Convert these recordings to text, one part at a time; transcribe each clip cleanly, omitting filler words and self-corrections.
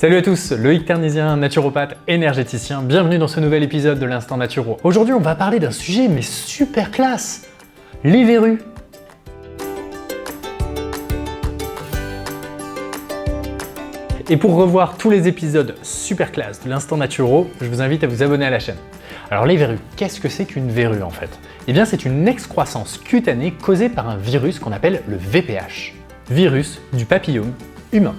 Salut à tous, Loïc Ternisien, naturopathe, énergéticien, bienvenue dans ce nouvel épisode de l'Instant Naturo. Aujourd'hui on va parler d'un sujet mais super classe, les verrues. Et pour revoir tous les épisodes super classe de l'Instant Naturo, je vous invite à vous abonner à la chaîne. Alors les verrues, qu'est-ce que c'est qu'une verrue en fait? Eh bien c'est une excroissance cutanée causée par un virus qu'on appelle le VPH, virus du papillome humain.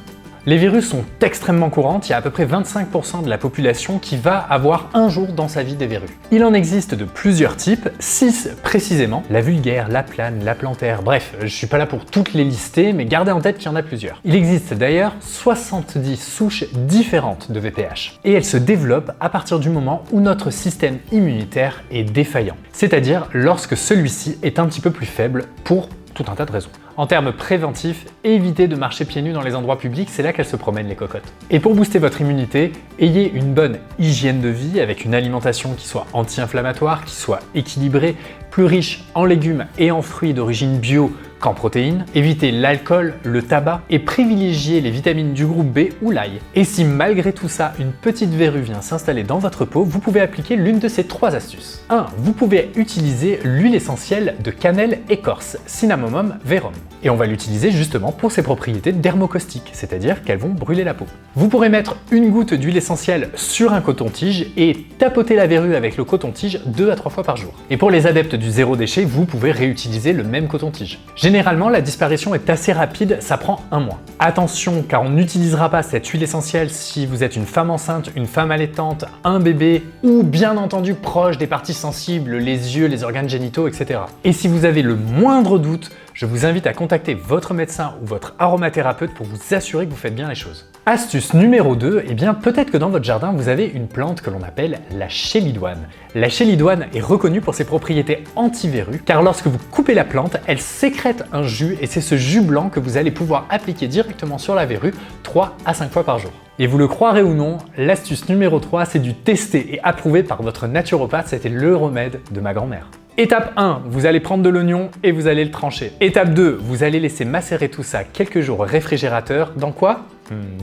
Les verrues sont extrêmement courantes, il y a à peu près 25% de la population qui va avoir un jour dans sa vie des verrues. Il en existe de plusieurs types, 6 précisément, la vulgaire, la plane, la plantaire, bref, je suis pas là pour toutes les lister, mais gardez en tête qu'il y en a plusieurs. Il existe d'ailleurs 70 souches différentes de VPH, et elles se développent à partir du moment où notre système immunitaire est défaillant, c'est-à-dire lorsque celui-ci est un petit peu plus faible pour tout un tas de raisons. En termes préventifs, évitez de marcher pieds nus dans les endroits publics, c'est là qu'elles se promènent les cocottes. Et pour booster votre immunité, ayez une bonne hygiène de vie avec une alimentation qui soit anti-inflammatoire, qui soit équilibrée, plus riche en légumes et en fruits d'origine bio qu'en protéines. Évitez l'alcool, le tabac et privilégiez les vitamines du groupe B ou l'ail. Et si malgré tout ça, une petite verrue vient s'installer dans votre peau, vous pouvez appliquer l'une de ces 3 astuces. 1. Vous pouvez utiliser l'huile essentielle de cannelle écorce, Cinnamomum verum. Et on va l'utiliser justement pour ses propriétés dermocaustiques, c'est-à-dire qu'elles vont brûler la peau. Vous pourrez mettre une goutte d'huile essentielle sur un coton-tige et tapoter la verrue avec le coton-tige 2 à 3 fois par jour. Et pour les adeptes du zéro déchet, vous pouvez réutiliser le même coton-tige. Généralement, la disparition est assez rapide, ça prend un mois. Attention, car on n'utilisera pas cette huile essentielle si vous êtes une femme enceinte, une femme allaitante, un bébé ou bien entendu proche des parties sensibles, les yeux, les organes génitaux, etc. Et si vous avez le moindre doute, je vous invite à contacter votre médecin ou votre aromathérapeute pour vous assurer que vous faites bien les choses. Astuce numéro 2, eh bien peut-être que dans votre jardin vous avez une plante que l'on appelle la chélidoine. La chélidoine est reconnue pour ses propriétés anti-verrues car lorsque vous coupez la plante, elle sécrète un jus et c'est ce jus blanc que vous allez pouvoir appliquer directement sur la verrue 3 à 5 fois par jour. Et vous le croirez ou non, l'astuce numéro 3 c'est du tester et approuvé par votre naturopathe, c'était le remède de ma grand-mère. Étape 1, vous allez prendre de l'oignon et vous allez le trancher. Étape 2, vous allez laisser macérer tout ça quelques jours au réfrigérateur. Dans quoi?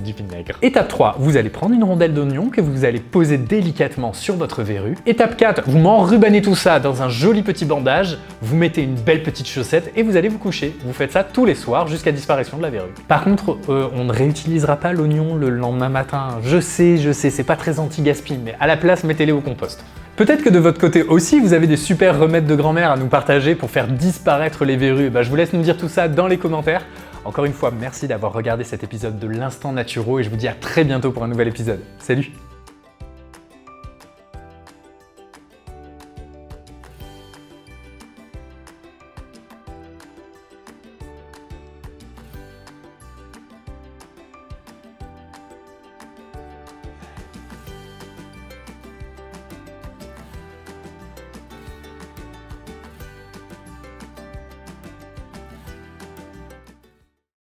Du vinaigre. Étape 3, vous allez prendre une rondelle d'oignon que vous allez poser délicatement sur votre verrue. Étape 4, vous m'enrubanez tout ça dans un joli petit bandage, vous mettez une belle petite chaussette et vous allez vous coucher. Vous faites ça tous les soirs jusqu'à disparition de la verrue. Par contre, on ne réutilisera pas l'oignon le lendemain matin. Je sais, c'est pas très anti-gaspi, mais à la place, mettez-les au compost. Peut-être que de votre côté aussi, vous avez des super remèdes de grand-mère à nous partager pour faire disparaître les verrues. Je vous laisse nous dire tout ça dans les commentaires. Encore une fois, merci d'avoir regardé cet épisode de l'Instant Naturo et je vous dis à très bientôt pour un nouvel épisode. Salut!